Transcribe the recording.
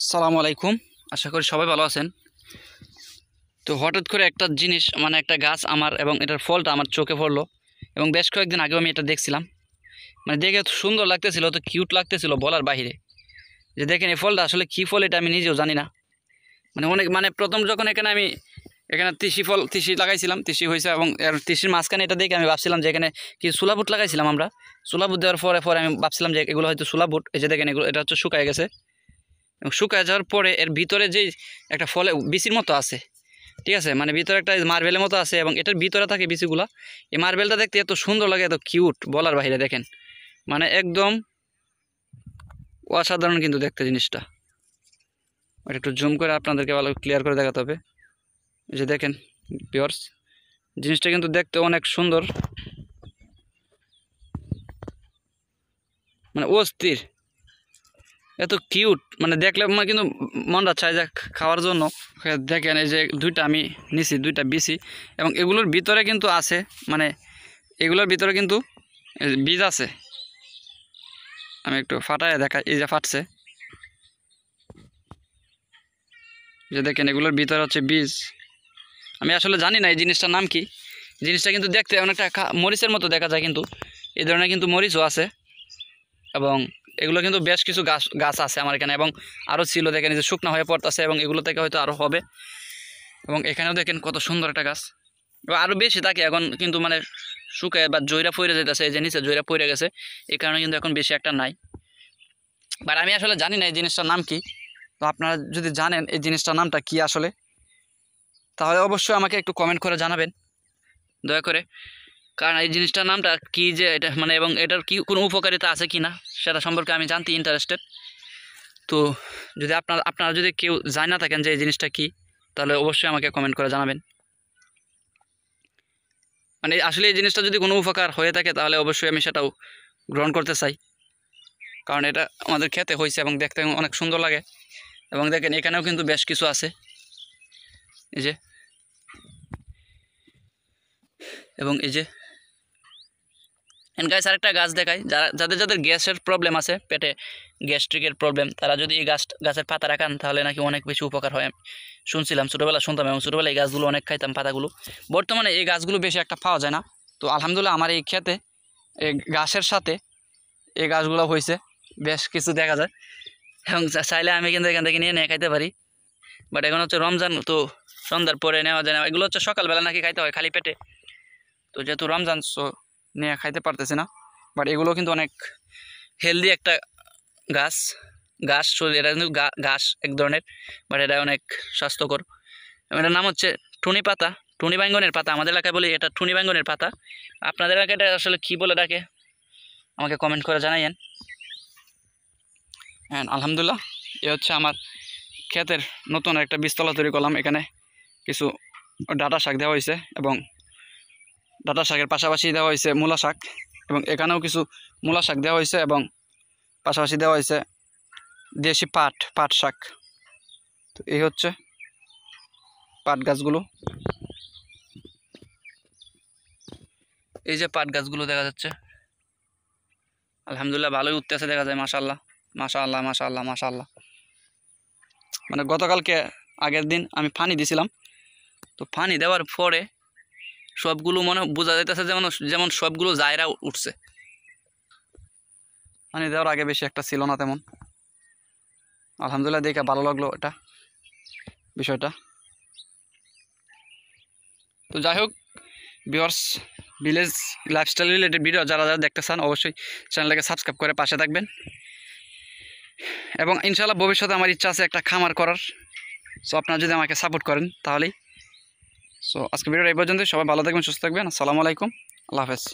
সালামু আলাইকুম। আশা করি সবাই ভালো আছেন। তো হঠাৎ করে একটা জিনিস মানে একটা গাছ আমার এবং এটার ফলটা আমার চোখে পড়লো এবং বেশ কয়েকদিন আগেও আমি এটা দেখছিলাম। মানে দেখে এত সুন্দর লাগতেছিল, তো কিউট লাগতেছিল বলার বাইরে। যে দেখেন এই ফলটা আসলে কী ফল এটা আমি নিজেও জানি না। মানে অনেক মানে প্রথম যখন এখানে তিসি লাগাইছিলাম, তিসি হয়েছে এবং এর তিসির মাঝখানে এটা দেখে আমি ভাবছিলাম যে এখানে কি সুলাবুট লাগাইছিলাম আমরা। সুলাবুট দেওয়ার পরে পরে আমি ভাবছিলাম যে এগুলো হয়তো সুলাবুট। এই যে দেখেন এগুলো এটা হচ্ছে শুকায় গেছে এবং শুকায় যাওয়ার পরে এর ভিতরে যেই একটা ফলে বিচির মতো আছে, ঠিক আছে, মানে ভিতরে একটা মার্বেলের মতো আছে এবং এটার ভিতরে থাকে বিচিগুলা। এই মার্বেলটা দেখতে এত সুন্দর লাগে, এত কিউট বলার বাইরে। দেখেন মানে একদম অসাধারণ কিন্তু দেখতে জিনিসটা। আর একটু জুম করে আপনাদেরকে ভালো ক্লিয়ার করে দেখাতে হবে। এই যে দেখেন ভিউয়ার্স, জিনিসটা কিন্তু দেখতে অনেক সুন্দর, মানে অস্থির, এত কিউট, মানে দেখলে আমার কিন্তু মনটা চাই যা খাওয়ার জন্য। দেখেন এই যে দুইটা আমি নিছি, দুইটা বিচি, এবং এগুলোর ভিতরে কিন্তু আছে, মানে এগুলোর ভিতরে কিন্তু বীজ আছে। আমি একটু ফাটায় দেখাই, এই যে ফাটছে, যে দেখেন এগুলোর ভিতরে হচ্ছে বীজ। আমি আসলে জানি না এই জিনিসটার নাম কি। জিনিসটা কিন্তু দেখতে অনেকটা মরিচের মতো দেখা যায়, কিন্তু এই ধরনের কিন্তু মরিচও আছে এবং এগুলো কিন্তু বেশ কিছু গাছ আছে আমার এখানে এবং আরও ছিল। দেখেন যে শুকনো হয়ে পড়তেছে এবং এগুলো থেকে হয়তো আরও হবে। এবং এখানেও দেখেন কত সুন্দর একটা গাছ, এবং আরও বেশি থাকে এখন, কিন্তু মানে শুকায় বা জয়রা পড়ে যেতেছে। এই যে নিচে জয়রা পড়ে গেছে, এই কারণে কিন্তু এখন বেশি একটা নাই। বাট আমি আসলে জানি না এই জিনিসটার নাম কি। তো আপনারা যদি জানেন এই জিনিসটার নামটা কি আসলে, তাহলে অবশ্যই আমাকে একটু কমেন্ট করে জানাবেন দয়া করে। কারণ এই জিনিসটার নামটা কি, যে এটা মানে এবং এটার কি কোনো উপকারিতা আছে কি না সেটা সম্পর্কে আমি জানতে ইন্টারেস্টেড। তো যদি আপনারা যদি কেউ জানে না থাকেন যে এই জিনিসটা কি, তাহলে অবশ্যই আমাকে কমেন্ট করে জানাবেন। মানে আসলে এই জিনিসটা যদি কোনো উপকার হয়ে থাকে তাহলে অবশ্যই আমি সেটাও গ্রহণ করতে চাই, কারণ এটা আমাদের খেতে হয়েছে এবং দেখতে অনেক সুন্দর লাগে। এবং দেখেন এখানেও কিন্তু বেশ কিছু আছে, এই যে, এবং এই যে গাছ আরেকটা গাছ দেখায়, যাদের গ্যাসের প্রবলেম আছে, পেটে গ্যাস্ট্রিকের প্রবলেম, তারা যদি এই গাছের পাতা রাখান তাহলে নাকি অনেক বেশি উপকার হয়। আমি শুনছিলাম, ছোটোবেলা শুনতাম এবং ছোটোবেলায় এই গাছগুলো অনেক খাইতাম পাতাগুলো। বর্তমানে এই গাছগুলো বেশি একটা পাওয়া যায় না। তো আলহামদুলিল্লাহ আমার এই ক্ষেতে এই গাছের সাথে এই গাছগুলো হয়েছে, বেশ কিছু দেখা যায় এবং চাইলে আমি কিন্তু এখান থেকে নিয়ে খাইতে পারি। বাট এখন হচ্ছে রমজান, তো সন্ধ্যার পরে নেওয়া যায় না। এগুলো হচ্ছে সকালবেলা নাকি খাইতে হয় খালি পেটে। তো যেহেতু রমজান, সো নিয়ে খাইতে পারতেছি না। বাট এগুলো কিন্তু অনেক হেলদি একটা গাছ। এটা কিন্তু ঘাস এক ধরনের, বাট এটা অনেক স্বাস্থ্যকর। এটার নাম হচ্ছে টুনি পাতা, টুনি বাইঙ্গনের পাতা। আমাদের এলাকায় বলি এটা টুনি বাইঙ্গনের পাতা। আপনাদের এলাকায় এটা আসলে কী বলে ডাকে আমাকে কমেন্ট করে জানাইয়েন। হ্যাঁ, আলহামদুলিল্লাহ এ হচ্ছে আমার ক্ষেতের নতুন একটা বীজতলা তৈরি করলাম। এখানে কিছু ডাঁটা শাক দেওয়া হয়েছে এবং ডাঁটা শাকের পাশাপাশি দেওয়া হয়েছে মূলা শাক, এবং এখানেও কিছু মূলা শাক দেওয়া হয়েছে এবং পাশাপাশি দেওয়া হয়েছে দেশি পাট শাক। তো এই হচ্ছে পাট গাছগুলো, এই যে পাট গাছগুলো দেখা যাচ্ছে। আলহামদুলিল্লাহ ভালোই উঠতেছে দেখা যায়, মাশাআল্লাহ মাশাআল্লাহ মাশাআল্লাহ মাশাআল্লাহ। মানে গতকালকে আগের দিন আমি পানি দিছিলাম, তো পানি দেওয়ার পরে সবগুলো মনে বোঝা যাইতেছে যেমন সবগুলো জায়রা উঠছে। পানি দেওয়ার আগে বেশি একটা ছিল না তেমন। আলহামদুলিল্লাহ দেখে ভালো লাগলো এটা বিষয়টা। তো যাই হোক viewers, village lifestyle related video যারা দেখতে চান অবশ্যই চ্যানেলটাকে সাবস্ক্রাইব করে পাশে থাকবেন। এবং ইনশাআল্লাহ ভবিষ্যতে আমার ইচ্ছা আছে একটা খামার করার। সো আপনারা যদি আমাকে সাপোর্ট করেন তাহলেই। সো আজকে ভিডিওটা এই পর্যন্তই। সবাই ভালো থাকবেন, সুস্থ থাকবেন। আসসালামু আলাইকুম, আল্লাহ হাফেজ।